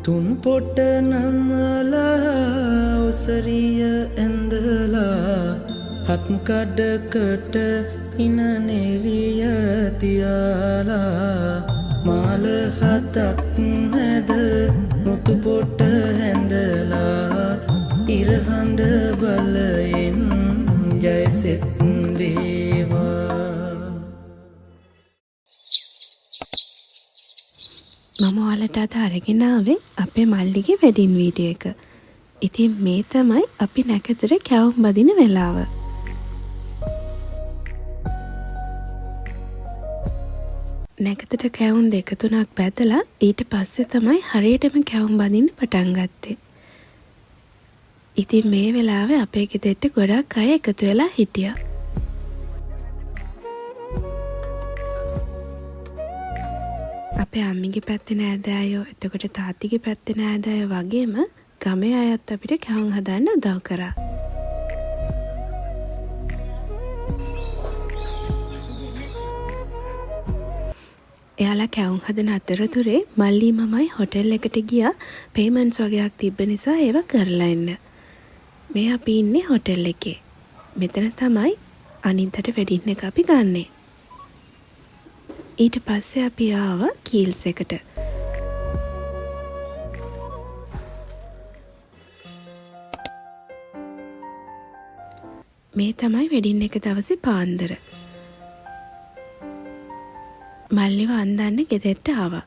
තුන් පොට නම්මලා ඔසරිය ඇඳලා හත් කඩකට ඉන නෙරිය තියාලා මාල හතක් නැද මුතු පොට හැඳලා ඉරහඳ බලයෙන් ජයසෙත් වේවා. මම ඔයාලට අද අරගෙන ආවේ අපේ මල්ලිගේ වෙඩින් වීඩියෝ එක. ඉතින් මේ තමයි අපි නැකතට කැවුම් බදින වෙලාව. නැකතට කැවුම් 2-3ක් බැදලා ඊට පස්සේ තමයි හරියටම කැවුම් බදින්න පටන් ගත්තේ. ඉතින් මේ වෙලාවේ අපේ ගෙදරට ගොඩක් අය එකතු වෙලා හිටියා. අපේ අම්මිගේ පැත්තේ නෑදෑයෝ, එතකොට තාත්තිගේ පැත්තේ නෑදෑයෝ වගේම ගමේ අයත් අපිට කැවුම් හදන්න උදව් කරා. එයාලා කැවුම් හදන අතරතුරේ මල්ලි මමයි හොටෙල් එකට ගියා. පේමන්ට්ස් වගේක් තිබ්බ නිසා ඒවා කරලා එන්න. මේ අපි ඉන්නේ හොටෙල් එකේ. මෙතන තමයි අනිද්දාට වෙඩින් එක අපි ගන්නේ. ඊට පස්සේ අපි ආවා කීල්ස් එකට. මේ තමයි වෙඩින් එක දවසේ පාන්දර. මල්ලිව අන්දන්න ගෙදරට ආවා.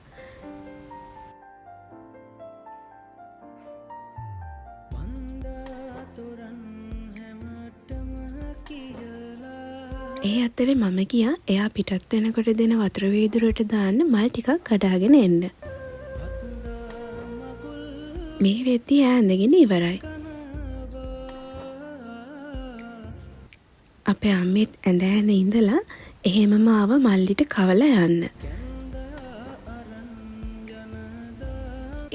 ඒ අතරේ මම ගියා එයා පිටත් වෙනකොට දෙන වතුර වීදුරුවට දාන්න මල් ටිකක් කඩාගෙන එන්න. මේ වෙද්දී ඈ ඇඳගෙන ඉවරයි. අපේ අම්මෙත් ඇඳ ඉඳලා එහෙමම ආව මල්ලිට කවලා යන්න.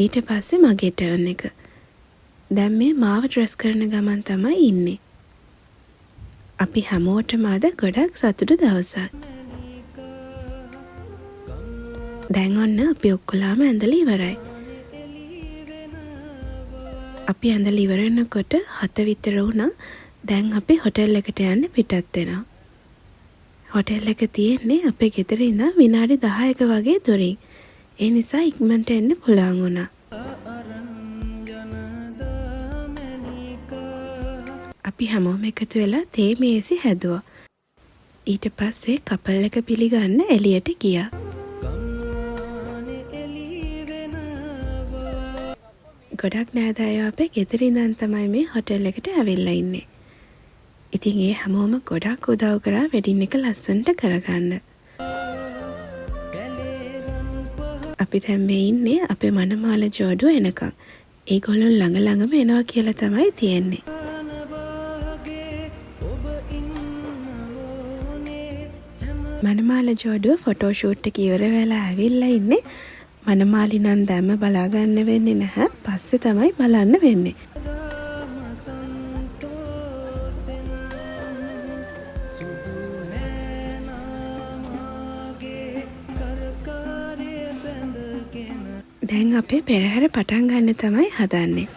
ඊට පස්සේ මගේ ටර්න් එක. දැන් මේ මාව ඩ්‍රෙස් කරන ගමන් තමයි ඉන්නේ. අපි හැමෝටම අද ගොඩක් සතුටු දවසක්. දැන් ඔන්න අපි ඔක්කොලාම ඇඳලා ඉවරයි. අපි ඇඳලා ඉවර වෙනකොට 7 විතර වුණා. දැන් අපි හොටෙල් එකට යන්න පිටත් වෙනවා. හොටෙල් එක තියෙන්නේ අපේ ගෙදර ඉඳන් විනාඩි 10ක වගේ දුරින්. ඒ නිසා ඉක්මනට එන්න පුළුවන් වුණා. අපි හැමෝම එකතු වෙලා තේ මේසි හැදුවා. ඊට පස්සේ කපල් එක පිළිගන්න එළියට ගියා. ගොඩක් නෑදෑයෝ අපේ ගෙදර ඉඳන් තමයි මේ හොටෙල් එකට ඇවිල්ලා ඉන්නේ. ඉතින් ඒ හැමෝම ගොඩක් උදව් කරා වෙඩින් එක ලස්සනට කරගන්න. අපි දැන් මේ ඉන්නේ අපේ මනමාල ජෝඩුව එනකම්. ඒගොල්ලෝ ළඟම එනවා කියලා තමයි තියෙන්නේ. මනමාල ජෝඩුව ෆොටෝ ෂූට් එක ඉවර වෙලා ඇවිල්ලා ඉන්නේ. මනමාලි නම් දැම්ම බලා ගන්න වෙන්නේ නැහැ. පස්සේ තමයි බලන්න වෙන්නේ. දැන් අපේ පෙරහැර පටන් ගන්න තමයි හදන්නේ.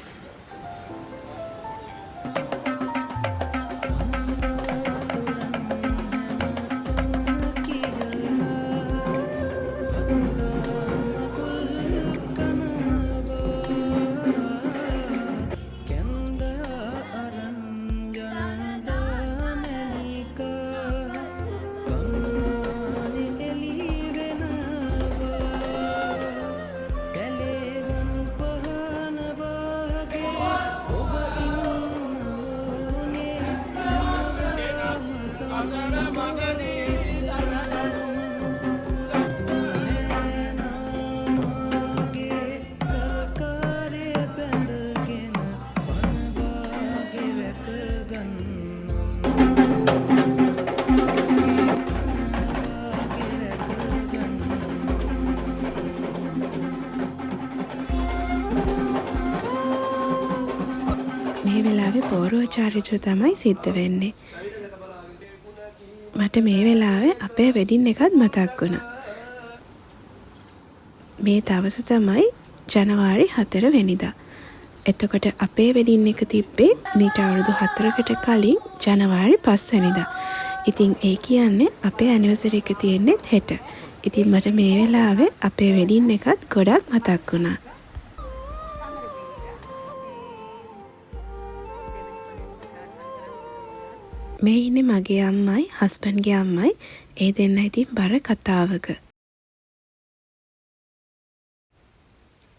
මේ වෙලාවේ පෝරුව චාරිත්‍ර තමයි සිද්ධ වෙන්නේ. මට මේ වෙලාවේ අපේ වෙඩින් එකත් මතක් වුණා. මේ දවස තමයි ජනවාරි 4 වෙනිදා. එතකොට අපේ වෙඩින් එක තිබ්බේ මීට අවුරුදු 4කට කලින් ජනවාරි 5 වෙනිදා. ඉතින් ඒ කියන්නේ අපේ ඇනිවර්සරි එක තියෙන්නේ හෙට. ඉතින් මට මේ වෙලාවේ අපේ වෙඩින් එකත් ගොඩක් මතක් වුණා. මේ ඉන්නේ මගේ අම්මයි හස්බන්ඩ්ගේ අම්මයි. ඒ දෙන්න ඉතින් බර කතාවක.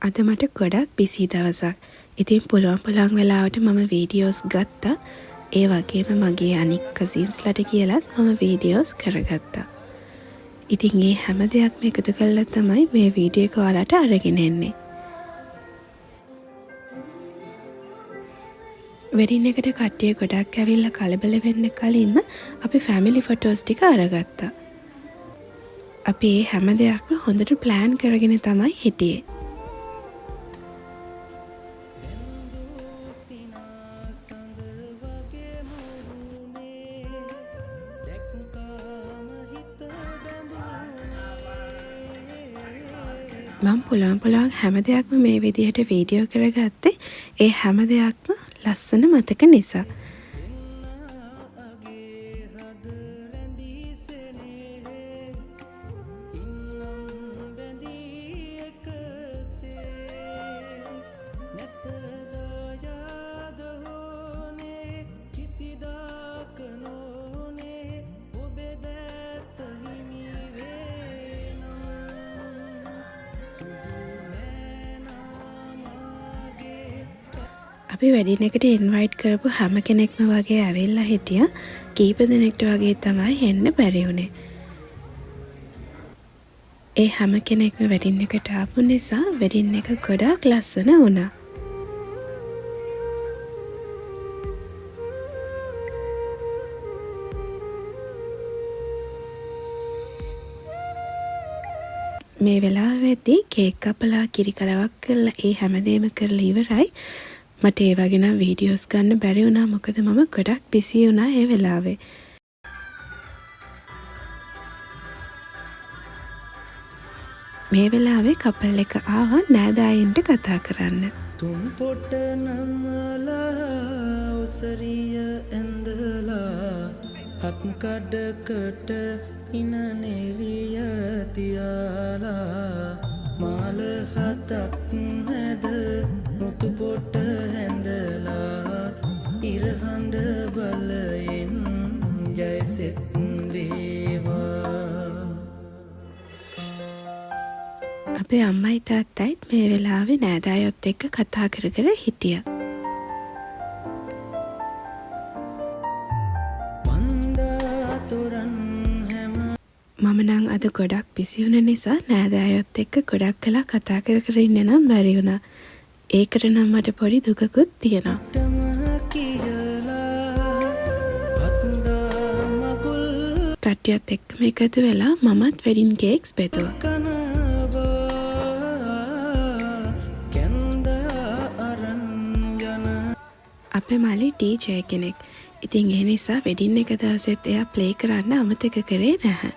අද මට ගොඩක් බිසි දවසක්. ඉතින් පුළුවන් වෙලාවට මම වීඩියෝස් ගත්තා. ඒ වගේම මගේ අනික් කසින්ස්ලට කියලත් මම වීඩියෝස් කරගත්තා. ඉතින් ඒ හැම දෙයක්ම එකතු කරලා තමයි මේ වීඩියෝ එක ඔයාලට අරගෙන එන්නේ. වෙඩින් එකට කට්ටිය ගොඩක් ඇවිල්ලා කලබල වෙන්න කලින්ම අපි ෆැමිලි ෆොටෝස් ටික අරගත්තා. අපි මේ හැම දෙයක්ම හොඳට ප්ලෑන් කරගෙන තමයි හිටියේ. මම පුළුවන් හැම දෙයක්ම මේ විදිහට වීඩියෝ කරගත්තේ ඒ හැම දෙයක්ම ලස්සන මතක නිසා. අපි වෙඩින් එකට ඉන්වයිට් කරපු හැම කෙනෙක්ම වගේ ඇවිල්ලා හිටියා. කීප දෙනෙක්ට වගේ තමයි එන්න බැරි වුණේ. ඒ හැම කෙනෙක්ම වෙඩින් එකට ආපු නිසා වෙඩින් එක ගොඩාක් ලස්සන වුණා. මේ වෙලාවේදී කේක් කපලා කිරි කලවක් කරලා ඒ හැමදේම කරලා ඉවරයි. මට ඒ වගේ නම් වීඩියෝස් ගන්න බැරි වුණා මොකද මම ගොඩක් බිසි වුණා ඒ වෙලාවේ. මේ වෙලාවේ කපල් එක ආවා නෑදෑයන්ට කතා කරන්න. තුන් පොට නමලා උසරිය ඇඳලා හත් කඩකට ඉන නෙරිය තියාලා මාල හතක් නැද මුතු පොට හැඳලා ඉරහඳ බලයෙන් ජයසෙත් වේවා. අපේ අම්මයි තාත්තයිත් මේ වෙලාවේ නෑදෑයොත් එක්ක කතා කර කර හිටියා. මම නම් අද ගොඩක් බිසි වුණ නිසා නෑදෑයොත් එක්ක ගොඩක් කලා කතා කර කර ඉන්න නම් බැරි වුණා. ඒකට නම් මට පොඩි දුකකුත් තියෙනවා. කට්ටියත් එක්කම එකතු වෙලා මමත් වෙඩින් කේක්ස් බෙදුවා. අපේ මල්ලි ඩීජේ කෙනෙක්. ඉතින් ඒ නිසා වෙඩින් එක දවසෙත් එයා ප්ලේ කරන්න අමතක කරේ නැහැ.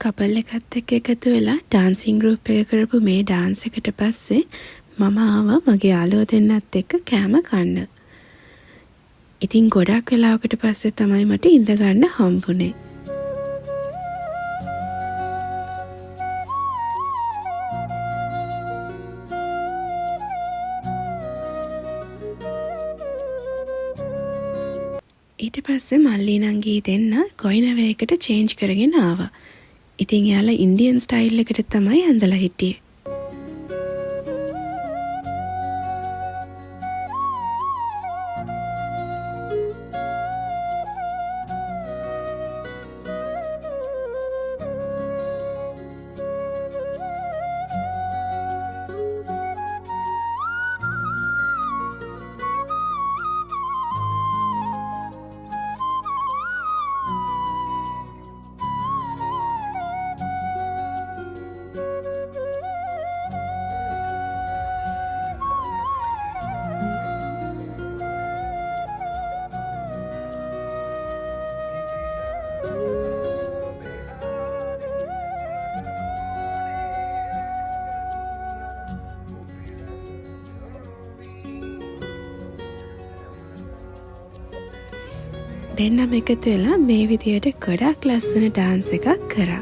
කපල් එකත් එක්ක එකතු වෙලා ඩාන්සින් ගෲප් එක කරපු මේ ඩාන්ස් එකට පස්සේ මම ආවා මගේ යාළුවෝ දෙන්නත් එක්ක කෑම කන්න. ඉතින් ගොඩක් වෙලාවකට පස්සේ තමයි මට ඉඳ ගන්න හම්බුනේ. ඊට පස්සේ මල්ලි නංගී දෙන්න ගොයිනවේකට චේන්ජ් කරගෙන ආවා. ඉතින් යාලා ඉන්දියන් ස්ටයිල් එකට තමයි ඇඳලා හිටියේ. දෙන්නම එකතු වෙලා මේ විදියට ගොඩක් ලස්සන ඩාන්ස් එකක් කරා.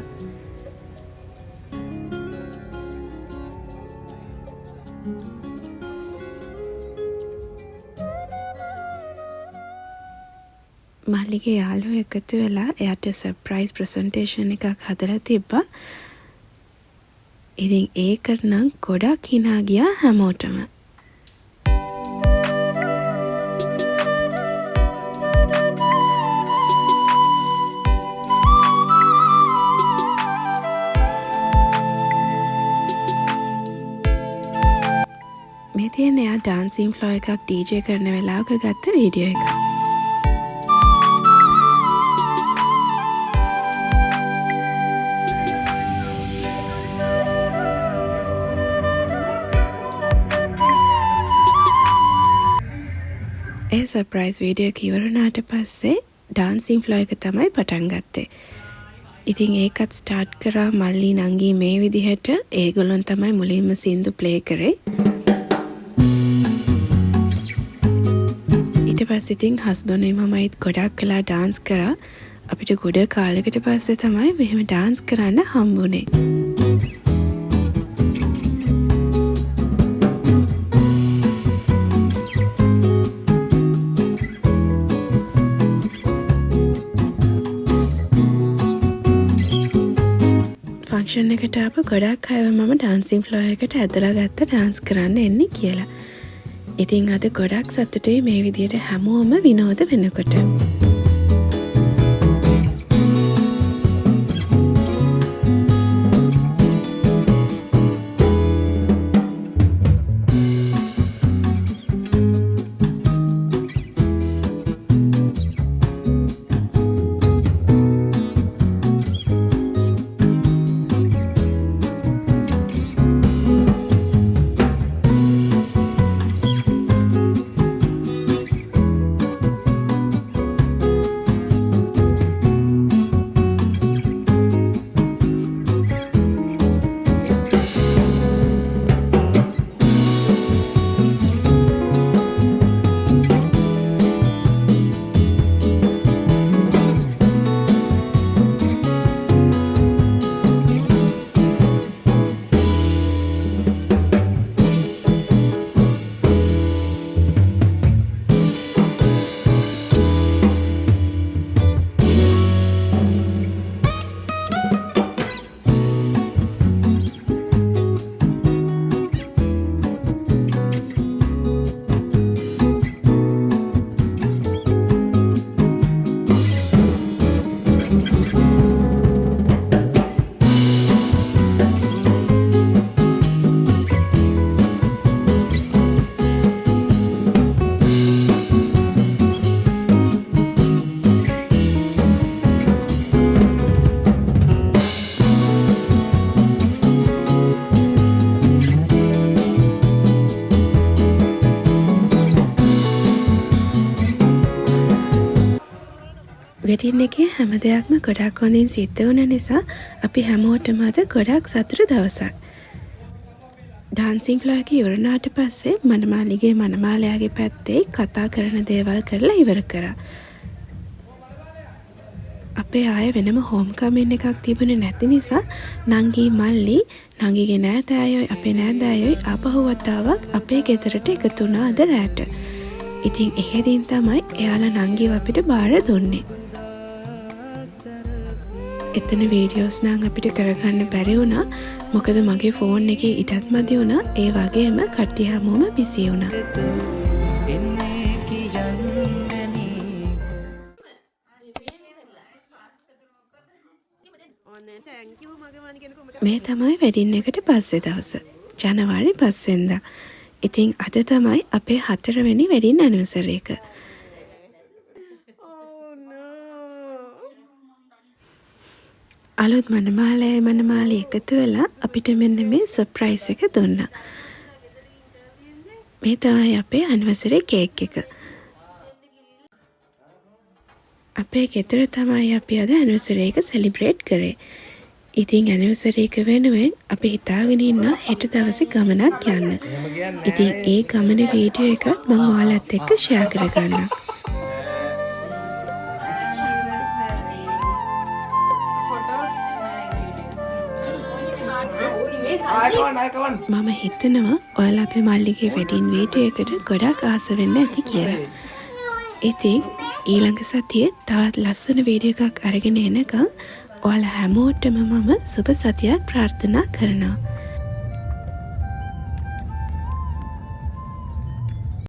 මල්ලිගේ යාළුවෝ එකතු වෙලා එයාට සර්ප්‍රයිස් ප්‍රසන්ටේෂන් එකක් හදලා තිබ්බා. ඉතින් ඒකට නම් ගොඩක් hina ගියා හැමෝටම. මේ තියෙන එයා ඩාන්සින් ෆ්ලෝ එකක් DJ කරන වෙලාවක ගත්ත වීඩියෝ එකක්. ඒ සර්ප්‍රයිස් වීඩියෝ එක ඉවරුණාට පස්සේ ඩාන්සින් ෆ්ලෝ එක තමයි පටන් ගත්තේ. ඉතින් ඒකත් ස්ටාර්ට් කරා මල්ලි නංගි මේ විදිහට. ඒගොල්ලොන් තමයි මුලින්ම සින්දු ප්ලේ කරේ. ඊට පස්සේ ඉතින් හස්බන්ඩ්යි මමයිත් ගොඩක් කළා ඩාන්ස් කරා. අපිට ගොඩ කාලයකට පස්සේ තමයි මෙහෙම ඩාන්ස් කරන්න හම්බුනේ. ෆන්ක්ෂන් එකට ආපු ගොඩක් අයව මම ඩාන්සින් ෆ්ලෝ එකට ඇදලා ගත්ත ඩාන්ස් කරන්න එන්නේ කියලා. ඉතින් අද ගොඩක් සතුටුයි මේ විදියට හැමෝම විනෝද වෙනකොට. වෙඩින් එකේ හැම දෙයක්ම ගොඩක් හොඳින් සිද්ධ වුණ නිසා අපි හැමෝටම අද ගොඩක් සතුටු දවසක්. ඩාන්සින් ෆ්ලෝ එක ඉවරනාට පස්සේ මනමාලිගේ මනමාලයාගේ පැත්තේ කතා කරන දේවල් කරලා ඉවර කරා. අපේ ආය වෙනම හෝම් කමෙන්ට් එකක් තිබුණේ නැති නිසා නංගි මල්ලි නංගිගේ නෑදෑයෝයි අපේ නෑදෑයෝයි ආපහු වතාවක් අපේ ගෙදරට එකතු වුණා අද රැට. ඉතින් එහෙදින් තමයි එයාලා නංගිව අපිට බාර දුන්නේ. එතන වීඩියෝස් නම් අපිට කරගන්න බැරි වුණා. මොකද මගේ ෆෝන් එකේ ඉඩක් මදි වුණා. ඒ වගේම කට්ටිය හැමෝම බිසි වුණා. මේ තමයි වෙඩින් එකට පස්සේ දවස. ජනවාරි 5 වෙනිදා. ඉතින් අද තමයි අපේ 4 වෙනි වෙඩින් ඇනිවර්සරි එක. අලුත් මනමාලි එකතු වෙලා අපිට මෙන්න මේ සර්ප්‍රයිස් එක දුන්නා. මේ තමයි අපේ ඇනිවර්සරි කේක් එක. අපේ ගෙදර තමයි අපි අද ඇනිවර්සරි එක සෙලිබ්‍රේට් කරේ. ඉතින් ඇනිවර්සරි එක වෙනුවෙන් අපි හිතාගෙන ඉන්න හෙට දවසේ ගමනක් යන්න. ඉතින් ඒ ගමනේ වීඩියෝ එකත් මම ඔයාලත් එක්ක ෂෙයා කරගන්නම්. මම හිතනවා ඔයාලා අපේ මල්ලිගේ වෙඩින් වීඩියෝ එකට ගොඩක් ආස වෙන්න ඇති කියලා. ඉතින් ඊළඟ සතියේ තවත් ලස්සන වීඩියෝ එකක් අරගෙන එනකම් ඔයාලා හැමෝටම මම සුබ සතියක් ප්‍රාර්ථනා කරනවා.